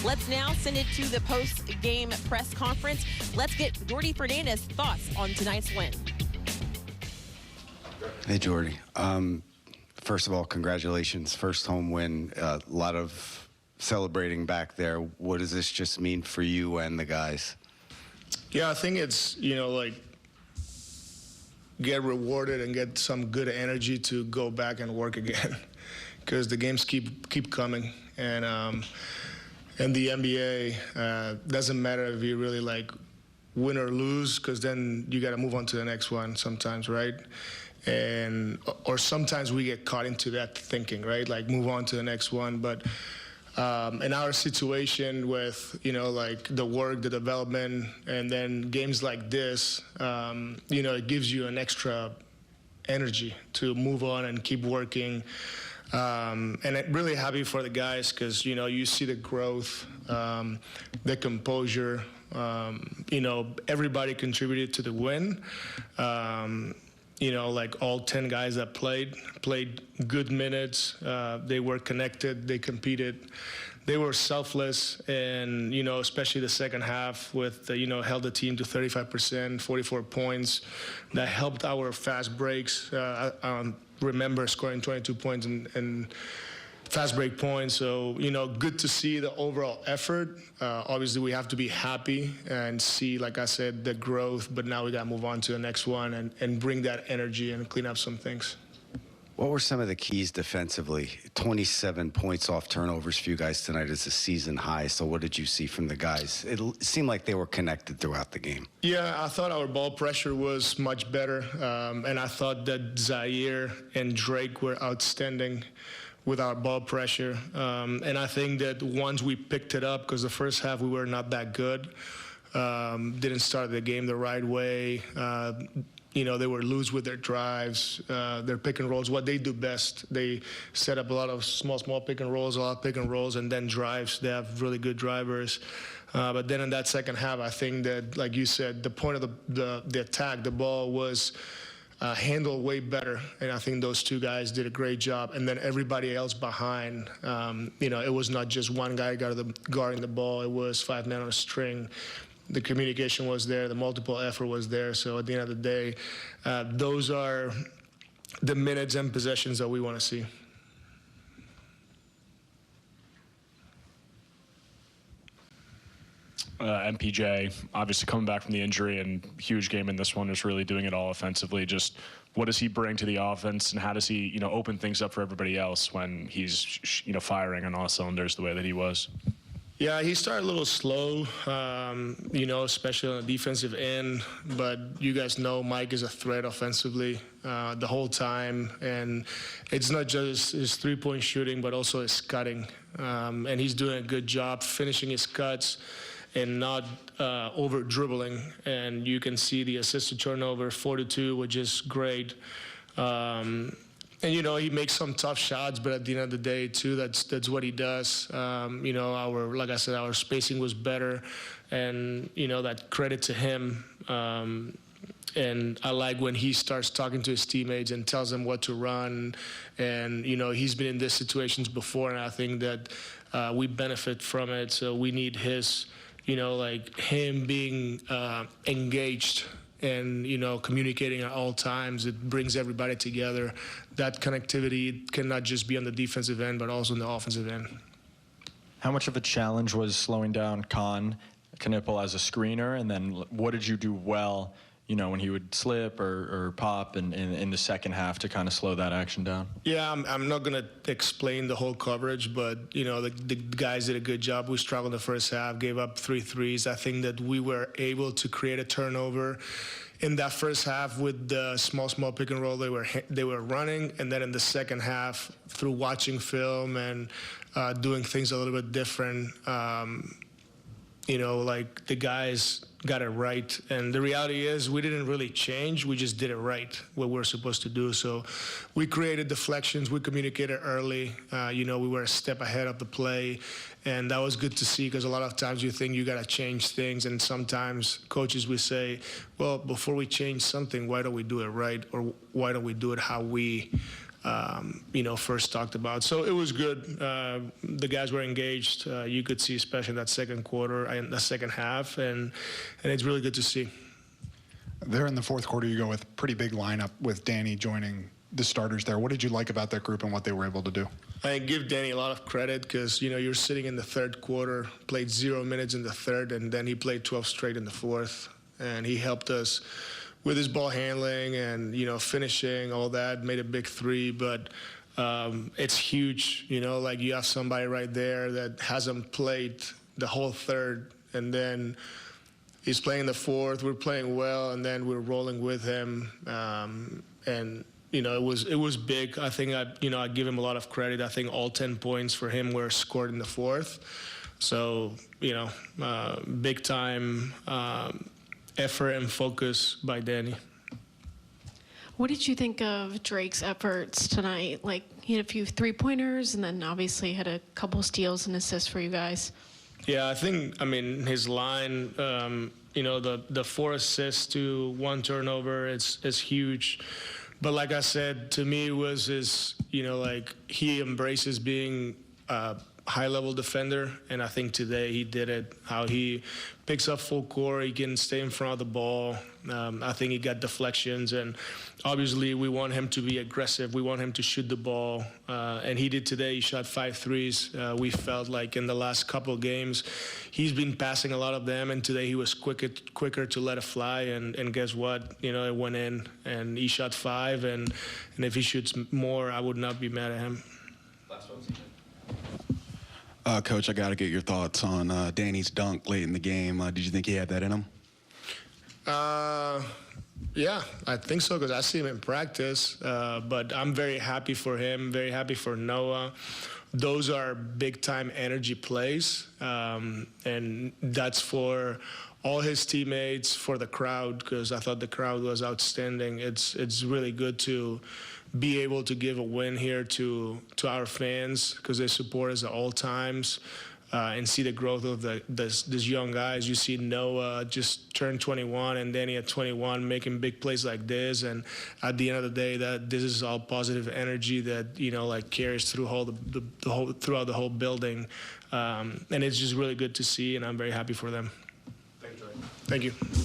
Let's now send it to the post-game press conference. Let's get Jordi Fernández's thoughts on tonight's win. Hey, Jordi. First of all, congratulations. First home win. A lot of celebrating back there. What does this just mean for you and the guys? Yeah, I think it's, like get rewarded and get some good energy to go back and work again because the games keep coming. And in the NBA, doesn't matter if you really win or lose, because then you got to move on to the next one sometimes, right? Or sometimes we get caught into that thinking, right? Move on to the next one. But in our situation with, the work, the development, and then games like this, it gives you an extra energy to move on and keep working. And I'm really happy for the guys because, you see the growth, the composure. Everybody contributed to the win. All 10 guys that played good minutes. They were connected. They competed. They were selfless, and especially the second half with held the team to 35%, 44 points. That helped our fast breaks. Remember scoring 22 points and fast break points. So, good to see the overall effort. Obviously, we have to be happy and see, like I said, the growth. But now we got to move on to the next one and bring that energy and clean up some things. What were some of the keys defensively? 27 points off turnovers for you guys tonight is a season high. So what did you see from the guys? It seemed like they were connected throughout the game. Yeah, I thought our ball pressure was much better. And I thought that Zaire and Drake were outstanding with our ball pressure. And I think that once we picked it up, because the first half we were not that good, didn't start the game the right way. They were loose with their drives, their pick and rolls, what they do best. They set up a lot of small pick and rolls, and then drives. They have really good drivers. But then in that second half, I think that, like you said, the point of the attack, the ball was handled way better. And I think those two guys did a great job. And then everybody else behind, it was not just one guy guarding the ball. It was 5 men on a string. The communication was there, the multiple effort was there. So at the end of the day, those are the minutes and possessions that we want to see. MPJ, obviously coming back from the injury and huge game in this one, is really doing it all offensively. Just what does he bring to the offense, and how does he, open things up for everybody else when he's, firing on all cylinders the way that he was? Yeah, he started a little slow, especially on the defensive end. But you guys know Mike is a threat offensively the whole time. And it's not just his three-point shooting, but also his cutting. And he's doing a good job finishing his cuts and not over-dribbling. And you can see the assist to turnover, 4-2, which is great. And, he makes some tough shots, but at the end of the day, too, that's what he does. Like I said, our spacing was better, and, that credit to him. And I like when he starts talking to his teammates and tells them what to run. And, he's been in these situations before, and I think that we benefit from it. So we need his, him being engaged and, communicating at all times. It brings everybody together. That connectivity cannot just be on the defensive end, but also on the offensive end. How much of a challenge was slowing down Knipple as a screener? And then what did you do well, when he would slip or pop in the second half to kind of slow that action down? Yeah, I'm not going to explain the whole coverage, but, the guys did a good job. We struggled in the first half, gave up 3 threes. I think that we were able to create a turnover in that first half with the small pick and roll they were running. And then in the second half, through watching film and doing things a little bit different, the guys got it right. And the reality is we didn't really change. We just did it right, what we're supposed to do. So we created deflections. We communicated early. We were a step ahead of the play. And that was good to see, because a lot of times you think you got to change things. And sometimes coaches will say, well, before we change something, why don't we do it right? Or why don't we do it how we first talked about. So it was good. The guys were engaged. You could see, especially in that second quarter and the second half, and it's really good to see. There in the fourth quarter, you go with a pretty big lineup with Danny joining the starters there. What did you like about that group and what they were able to do? I give Danny a lot of credit because, you're sitting in the third quarter, played 0 minutes in the third, and then he played 12 straight in the fourth. And he helped us with his ball handling and, finishing, all that, made a big three. But it's huge, like you have somebody right there that hasn't played the whole third, and then he's playing the fourth, we're playing well, and then we're rolling with him. It was big. I think I give him a lot of credit. I think all 10 points for him were scored in the fourth. So, big time effort and focus by Danny. What did you think of Drake's efforts tonight? Like, he had a few three-pointers and then obviously had a couple steals and assists for you guys. Yeah, his line, the 4 assists to 1 turnover is huge. But like I said, to me, it was he embraces being a high-level defender, and I think today he did it. How he picks up full court, he can stay in front of the ball. I think he got deflections, and obviously we want him to be aggressive. We want him to shoot the ball, and he did today. He shot 5 threes. We felt like in the last couple of games, he's been passing a lot of them, and today he was quicker to let it fly, and guess what? It went in, and he shot 5, and if he shoots more, I would not be mad at him. Coach, I got to get your thoughts on Danny's dunk late in the game. Did you think he had that in him? Yeah, I think so because I see him in practice. But I'm very happy for him, very happy for Noah. Those are big-time energy plays, and that's for all his teammates, for the crowd, because I thought the crowd was outstanding. It's really good to be able to give a win here to our fans because they support us at all times, and see the growth of these young guys. You see Noah just turned 21 and Danny at 21 making big plays like this, and at the end of the day, that this is all positive energy that carries through throughout the whole building, and it's just really good to see, and I'm very happy for them. Thank you.